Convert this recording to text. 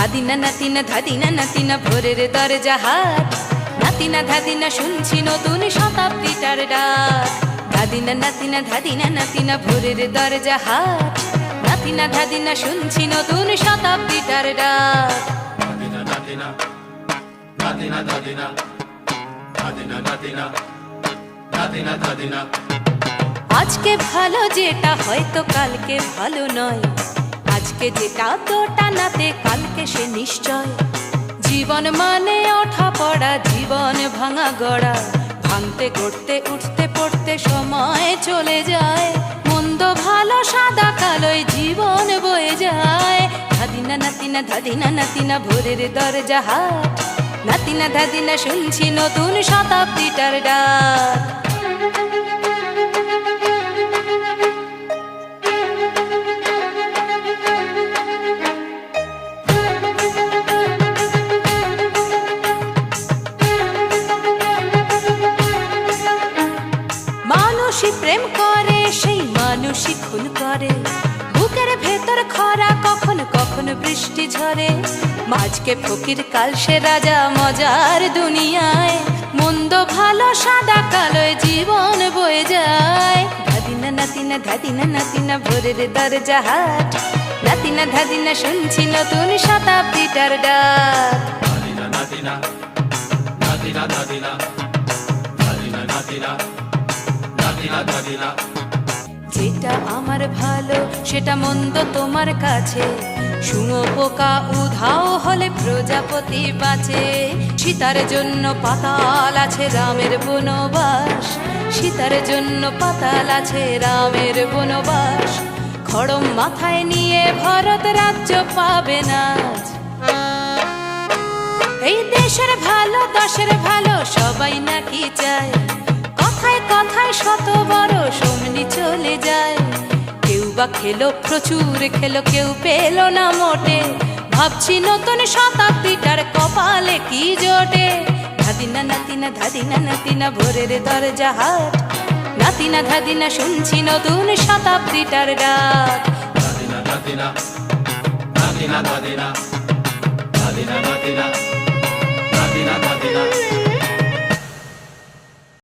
ধাদিনা নাতিনা ধাদিনা নাতিনা ভোরের দরজা হাট, নাতিনা ধাদিনা শুনছি নতুন শতাব্দীটার ডাক। ধাদিনা নাতিনা ধাদিনা নাতিনা ভোরের দরজা হাট, নাতিনা ধাদিনা শুনছি নতুন শতাব্দীটার ডাক। ধাদিনা নাতিনা ধাদিনা ধাদিনা ধাদিনা নাতিনা ধাদিনা ধাদিনা। আজকে ভালো যেটা হয়তো কালকে ভালো নয়, আজকে যেটা তোটা নাতে কালকে সে নিশ্চয়। জীবন মানে ওঠা পড়া, জীবন ভাঙা গড়া, ভাঙতে গড়তে উঠতে পড়তে সময় চলে যায়। মন্দ ভালো সাদা কালোয় জীবন বয়ে যায়। ধাদিনা নাতিনা ধাদিনা নাতিনা ভোরের দরজা হাট, নাতিনা ধাদিনা শুনছি নতুন শতাব্দীটার ডাক। মানুষই প্রেম করে, সেই মানুষই খুন করে। বুকের ভেতর খরা, কখনো কখনো বৃষ্টি ঝরে। মাঝকে ফকির কাল সে রাজা মজার দুনিয়ায়। মন্দ ভালো সাদা কালোয় জীবন বয়ে যায়। ধাদিনা নাতিনা ধাদিনা নাতিনা ভোরের দরজা হাট, নাতিনা ধাদিনা শুনছি নতুন শতাব্দীটার ডাক। ধাদিনা নাতিনা ধাদিনা ধাদিনা ধাদিনা নাতিনা ধাদিনা ধাদিনা। যেটা আমার ভালো সেটা মন্দ তোমার কাছে। শুঁয়োপোকা উধাও হলে প্রজাপতি বাঁচে। সীতার জন্য পাতাল আছে রামের বনবাস, সীতার জন্য পাতাল আছে রামের বনবাস। খড়ম মাথায় নিয়ে ভরত রাজ্য পাবে না। এই দেশের ভালো দশের ভালো সবাই নাকি চায়। কথায় কথায় শত বড় সমনি চলে যায়। কেউ বা খেলো প্রচুর খেলো, কেউ পেল না মোটে। ভাবছি নতুন শতাব্দীটার কপালে কি জোটে। ধাদিনা নাতিনা ধাদিনা নাতিনা ভোরের দরজা হাট, নাতিনা ধাদিনা শুনছি নতুন শতাব্দীটার ডাক। ধাদিনা ধাদিনা ধাদিনা ধাদিনা